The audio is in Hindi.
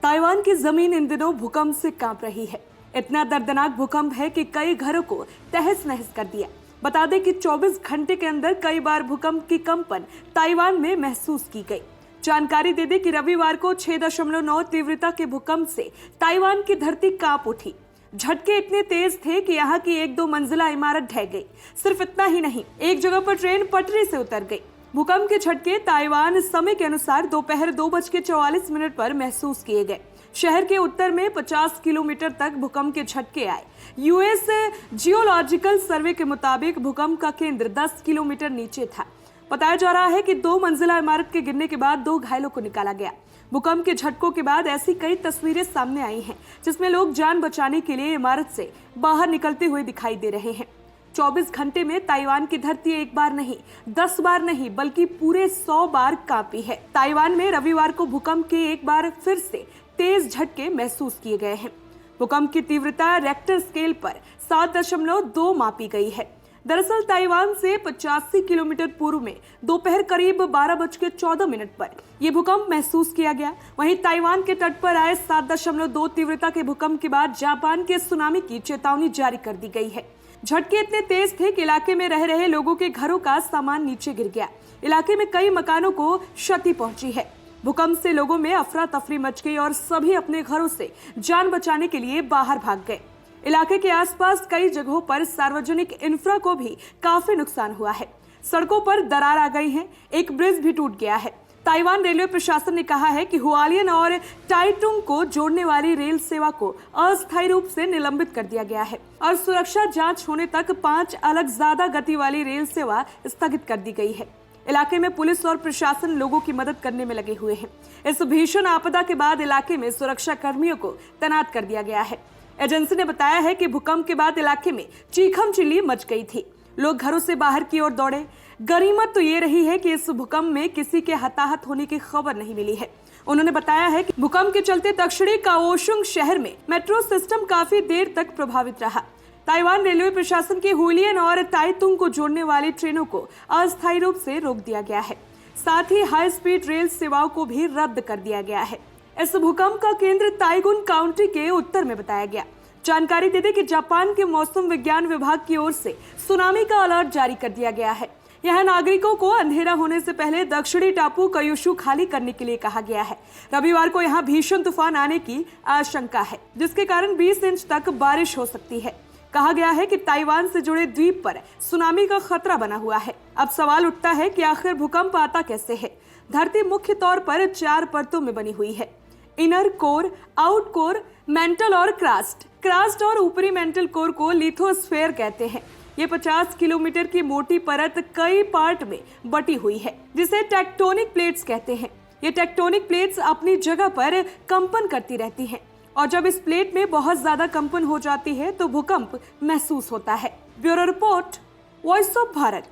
ताइवान की जमीन इन दिनों भूकंप से कांप रही है। इतना दर्दनाक भूकंप है कि कई घरों को तहस नहस कर दिया। बता दें कि 24 घंटे के अंदर कई बार भूकंप की कंपन ताइवान में महसूस की गई। जानकारी दे दें कि रविवार को 6.9 तीव्रता के भूकंप से ताइवान की धरती कांप उठी। झटके इतने तेज थे कि यहाँ की 1-2 मंजिला इमारत ढह गई। सिर्फ इतना ही नहीं, एक जगह पर ट्रेन पटरी से उतर गई। भूकंप के झटके ताइवान समय के अनुसार दोपहर 2:44 पर महसूस किए गए। शहर के उत्तर में 50 किलोमीटर तक भूकंप के झटके आए। यूएस जियोलॉजिकल सर्वे के मुताबिक भूकंप का केंद्र 10 किलोमीटर नीचे था। बताया जा रहा है कि 2 मंजिला इमारत के गिरने के बाद 2 घायलों को निकाला गया। भूकंप के झटकों के बाद ऐसी कई तस्वीरें सामने आई हैं, जिसमें लोग जान बचाने के लिए इमारत से बाहर निकलते हुए दिखाई दे रहे हैं। 24 घंटे में ताइवान की धरती एक बार नहीं, 10 बार नहीं, बल्कि पूरे 100 बार कांपी है। ताइवान में रविवार को भूकंप के एक बार फिर से तेज झटके महसूस किए गए हैं। भूकंप की तीव्रता रेक्टर स्केल पर 7.2 मापी गई है। दरअसल ताइवान से 85 किलोमीटर पूर्व में दोपहर करीब 12:14 पर यह भूकंप महसूस किया गया। वहीं ताइवान के तट पर आए 7.2 तीव्रता के भूकंप के बाद जापान के सुनामी की चेतावनी जारी कर दी गई है। झटके इतने तेज थे कि इलाके में रह रहे लोगों के घरों का सामान नीचे गिर गया। इलाके में कई मकानों को क्षति पहुंची है। भूकंप से लोगों में अफरा तफरी मच गई और सभी अपने घरों से जान बचाने के लिए बाहर भाग गए। इलाके के आसपास कई जगहों पर सार्वजनिक इंफ्रा को भी काफी नुकसान हुआ है। सड़कों पर दरार आ गई है, एक ब्रिज भी टूट गया है। ताइवान रेलवे प्रशासन ने कहा है कि हुआलियन और टाइटुंग को जोड़ने वाली रेल सेवा को अस्थायी रूप से निलंबित कर दिया गया है और सुरक्षा जांच होने तक 5 अलग ज्यादा गति वाली रेल सेवा स्थगित कर दी गई है। इलाके में पुलिस और प्रशासन लोगों की मदद करने में लगे हुए हैं। इस भीषण आपदा के बाद इलाके में सुरक्षा कर्मियों को तैनात कर दिया गया है। एजेंसी ने बताया है कि भूकंप के बाद इलाके में चीखम चिल्ली मच गई थी। लोग घरों से बाहर की ओर दौड़े। गनीमत तो ये रही है कि इस भूकंप में किसी के हताहत होने की खबर नहीं मिली है। उन्होंने बताया है कि भूकंप के चलते दक्षिणी काओशुंग शहर में मेट्रो सिस्टम काफी देर तक प्रभावित रहा। ताइवान रेलवे प्रशासन की हुलियन और टाइतुंग को जोड़ने वाली ट्रेनों को अस्थायी रूप से रोक दिया गया है। साथ ही हाई स्पीड रेल सेवाओं को भी रद्द कर दिया गया है। इस भूकंप का केंद्र ताइगुन काउंटी के उत्तर में बताया गया। जानकारी दे दें कि जापान के मौसम विज्ञान विभाग की ओर से सुनामी का अलर्ट जारी कर दिया गया है। यहाँ नागरिकों को अंधेरा होने से पहले दक्षिणी टापू क्यूशू खाली करने के लिए कहा गया है। रविवार को यहाँ भीषण तूफान आने की आशंका है, जिसके कारण 20 इंच तक बारिश हो सकती है। कहा गया है कि ताइवान से जुड़े द्वीप पर सुनामी का खतरा बना हुआ है। अब सवाल उठता है कि आखिर भूकंप आता कैसे है। धरती मुख्य तौर पर 4 परतों में बनी हुई है: inner core, out core, mental और क्रास्ट और ऊपरी मेंटल कोर को लिथोस्फेयर कहते हैं। ये 50 किलोमीटर की मोटी परत कई पार्ट में बटी हुई है, जिसे टेक्टोनिक प्लेट्स कहते हैं। ये टेक्टोनिक प्लेट्स अपनी जगह पर कंपन करती रहती हैं और जब इस प्लेट में बहुत ज्यादा कंपन हो जाती है तो भूकंप महसूस होता है। Bureau report, voice of Bharat.